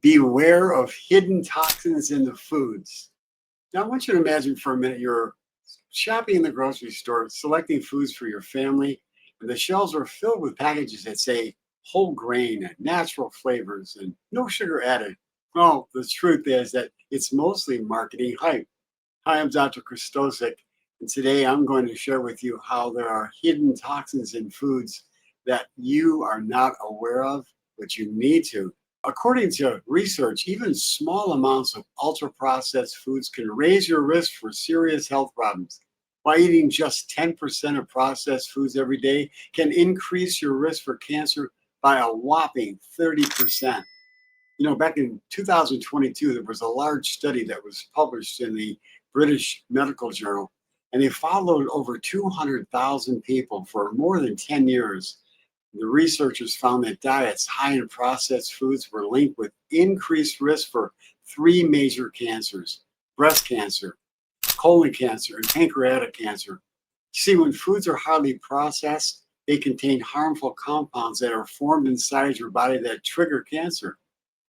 Beware of hidden toxins in the foods. Now, I want you to imagine for a minute you're shopping in the grocery store, selecting foods for your family, and the shelves are filled with packages that say whole grain and natural flavors and no sugar added. Well, the truth is that it's mostly marketing hype. Hi, I'm Dr. Krystosik, and today I'm going to share with you how there are hidden toxins in foods that you are not aware of, but you need to. According to research, even small amounts of ultra-processed foods can raise your risk for serious health problems. While eating just 10% of processed foods every day can increase your risk for cancer by a whopping 30%. You know, back in 2022, there was a large study that was published in the British Medical Journal, and they followed over 200,000 people for more than 10 years. The researchers found that diets high in processed foods were linked with increased risk for three major cancers: breast cancer, colon cancer, and pancreatic cancer. See, when foods are highly processed, they contain harmful compounds that are formed inside your body that trigger cancer.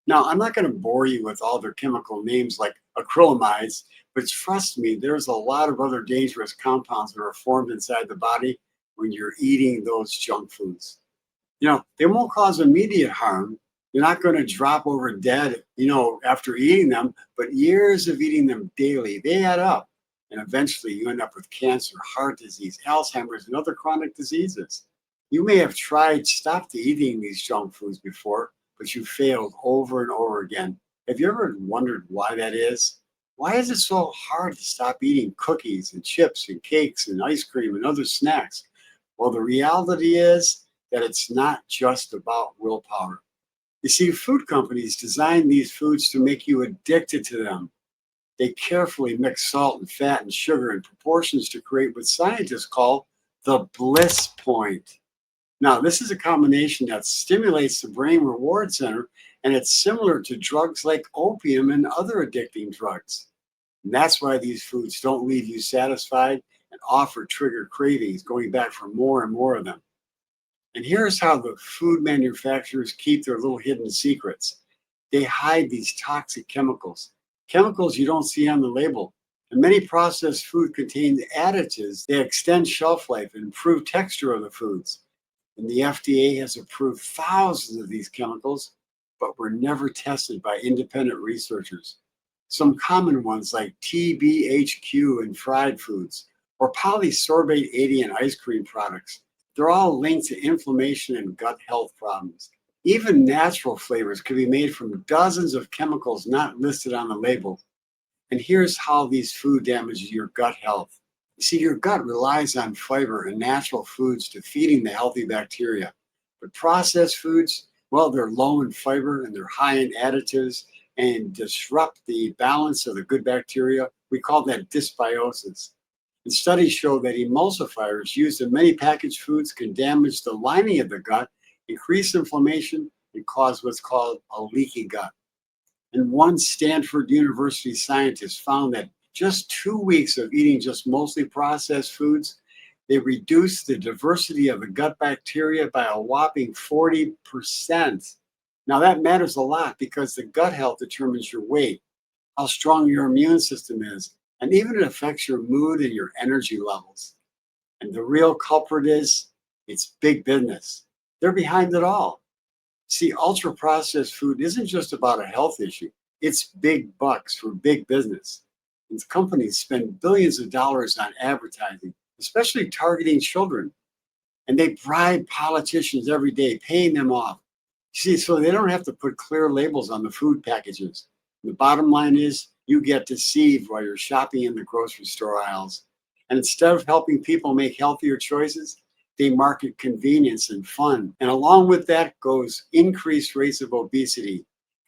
Now, I'm not going to bore you with all their chemical names like acrylamides, but trust me, there's a lot of other dangerous compounds that are formed inside the body when you're eating those junk foods. You know, they won't cause immediate harm. You're not going to drop over dead, after eating them, but years of eating them daily, they add up. And eventually you end up with cancer, heart disease, Alzheimer's, and other chronic diseases. You may have tried stopped eating these junk foods before, but you failed over and over again. Have you ever wondered why that is? Why is it so hard to stop eating cookies and chips and cakes and ice cream and other snacks? Well, the reality is that it's not just about willpower. You see, food companies design these foods to make you addicted to them. They carefully mix salt and fat and sugar in proportions to create what scientists call the bliss point. Now, this is a combination that stimulates the brain reward center, and it's similar to drugs like opium and other addicting drugs. And that's why these foods don't leave you satisfied and often trigger cravings, going back for more and more of them. And here's how the food manufacturers keep their little hidden secrets. They hide these toxic chemicals you don't see on the label. And many processed food contain additives. They extend shelf life and improve texture of the foods. And the FDA has approved thousands of these chemicals, but were never tested by independent researchers. Some common ones like TBHQ in fried foods or polysorbate 80 in ice cream products. They're all linked to inflammation and gut health problems. Even natural flavors can be made from dozens of chemicals not listed on the label. And here's how these food damage your gut health. You see, your gut relies on fiber and natural foods to feeding the healthy bacteria. But processed foods, well, they're low in fiber and they're high in additives and disrupt the balance of the good bacteria. We call that dysbiosis. And studies show that emulsifiers used in many packaged foods can damage the lining of the gut, increase inflammation, and cause what's called a leaky gut. And one Stanford University scientist found that just 2 weeks of eating just mostly processed foods, they reduced the diversity of the gut bacteria by a whopping 40%. Now that matters a lot because the gut health determines your weight, how strong your immune system is, and even it affects your mood and your energy levels. And the real culprit is, it's big business. They're behind it all. See, ultra processed food isn't just about a health issue. It's big bucks for big business. And companies spend billions of dollars on advertising, especially targeting children. And they bribe politicians every day, paying them off. See, so they don't have to put clear labels on the food packages. The bottom line is you get deceived while you're shopping in the grocery store aisles. And instead of helping people make healthier choices, they market convenience and fun. And along with that goes increased rates of obesity.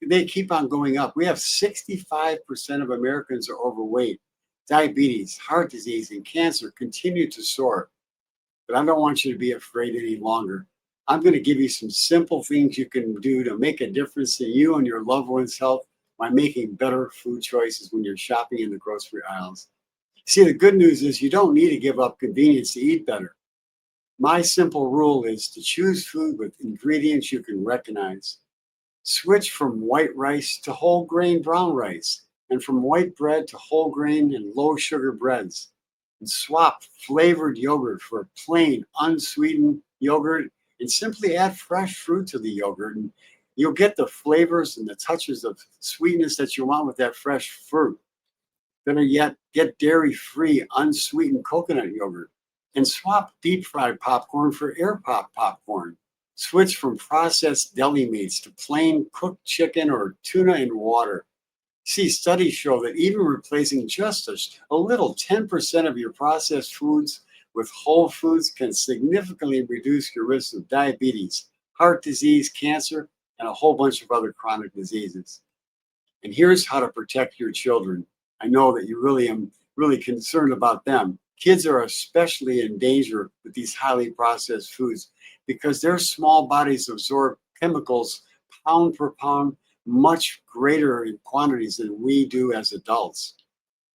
They keep on going up. We have 65% of Americans are overweight. Diabetes, heart disease, and cancer continue to soar. But I don't want you to be afraid any longer. I'm going to give you some simple things you can do to make a difference in you and your loved ones' health by making better food choices when you're shopping in the grocery aisles. See, the good news is you don't need to give up convenience to eat better. My simple rule is to choose food with ingredients you can recognize. Switch from white rice to whole grain brown rice, and from white bread to whole grain and low sugar breads. And swap flavored yogurt for plain unsweetened yogurt, and simply add fresh fruit to the yogurt. And you'll get the flavors and the touches of sweetness that you want with that fresh fruit. Better yet, get dairy-free, unsweetened coconut yogurt, and swap deep-fried popcorn for air-popped popcorn. Switch from processed deli meats to plain cooked chicken or tuna in water. See, studies show that even replacing just a little 10% of your processed foods with whole foods can significantly reduce your risk of diabetes, heart disease, cancer, and a whole bunch of other chronic diseases. And here's how to protect your children. I know that you really am really concerned about them. Kids are especially in danger with these highly processed foods because their small bodies absorb chemicals pound per pound much greater in quantities than we do as adults.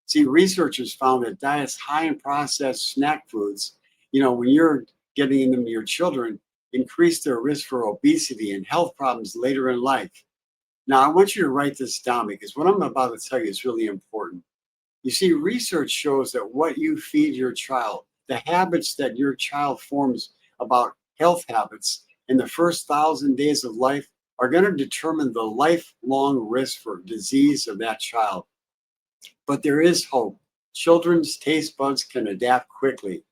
See, researchers found that diets high in processed snack foods, when you're getting them to your children, increase their risk for obesity and health problems later in life. Now, I want you to write this down because what I'm about to tell you is really important. You see, research shows that what you feed your child, the habits that your child forms about health habits in the first 1,000 days of life are going to determine the lifelong risk for disease of that child. But there is hope. Children's taste buds can adapt quickly,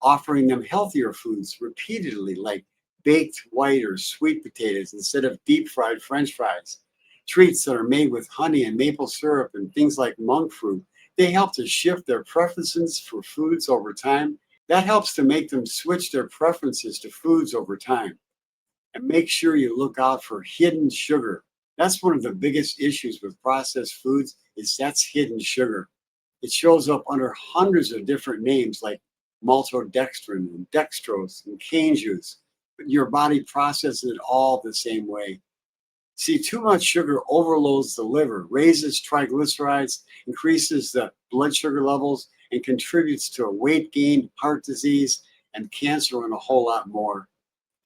offering them healthier foods repeatedly, like baked white or sweet potatoes instead of deep fried French fries. Treats that are made with honey and maple syrup and things like monk fruit, they help to shift their preferences for foods over time. That helps to make them switch their preferences to foods over time. And make sure you look out for hidden sugar. That's one of the biggest issues with processed foods is that's hidden sugar. It shows up under hundreds of different names like maltodextrin and dextrose and cane juice, but your body processes it all the same way. See, too much sugar overloads the liver, raises triglycerides, increases the blood sugar levels, and contributes to weight gain, heart disease, and cancer, and a whole lot more.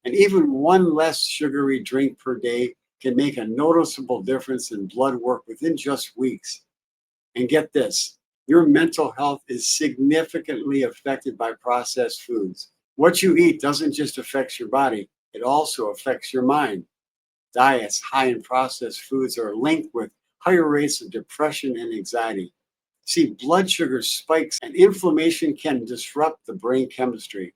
And even one less sugary drink per day can make a noticeable difference in blood work within just weeks. And get this, your mental health is significantly affected by processed foods. What you eat doesn't just affect your body, it also affects your mind. Diets high in processed foods are linked with higher rates of depression and anxiety. See, blood sugar spikes and inflammation can disrupt the brain chemistry.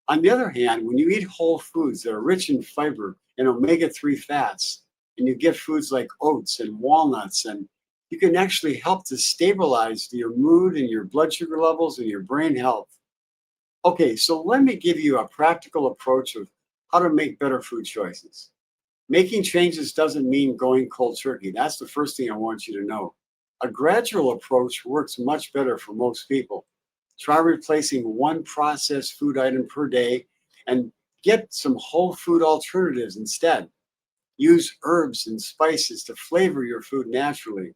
On the other hand, when you eat whole foods that are rich in fiber and omega-3 fats, and you get foods like oats and walnuts, and you can actually help to stabilize your mood and your blood sugar levels and your brain health. Okay, so let me give you a practical approach of how to make better food choices. Making changes doesn't mean going cold turkey. That's the first thing I want you to know. A gradual approach works much better for most people. Try replacing one processed food item per day and get some whole food alternatives instead. Use herbs and spices to flavor your food naturally.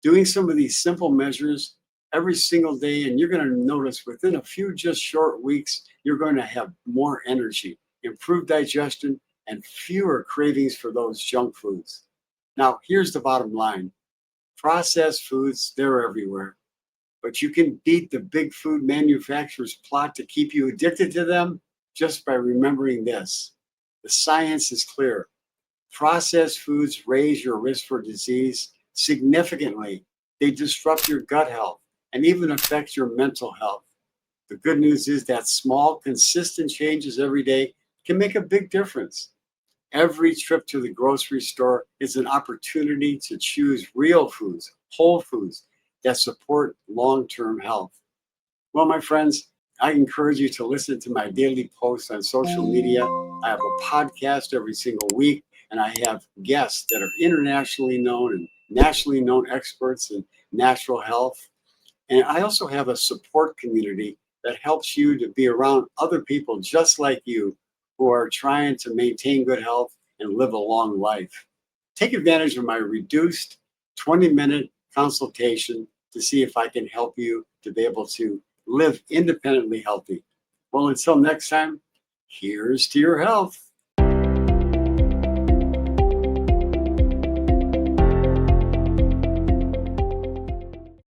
Doing some of these simple measures every single day, and you're going to notice within a few just short weeks, you're going to have more energy, improved digestion, and fewer cravings for those junk foods. Now, here's the bottom line. Processed foods, they're everywhere. But you can beat the big food manufacturers' plot to keep you addicted to them just by remembering this. The science is clear. Processed foods raise your risk for disease significantly. They disrupt your gut health and even affect your mental health. The good news is that small, consistent changes every day can make a big difference. Every trip to the grocery store is an opportunity to choose real foods, whole foods that support long-term health. Well, my friends, I encourage you to listen to my daily posts on social media. I have a podcast every single week, and I have guests that are internationally known and nationally known experts in natural health. And I also have a support community that helps you to be around other people just like you who are trying to maintain good health and live a long life. Take advantage of my reduced 20-minute consultation to see if I can help you to be able to live independently healthy. Well, until next time, here's to your health.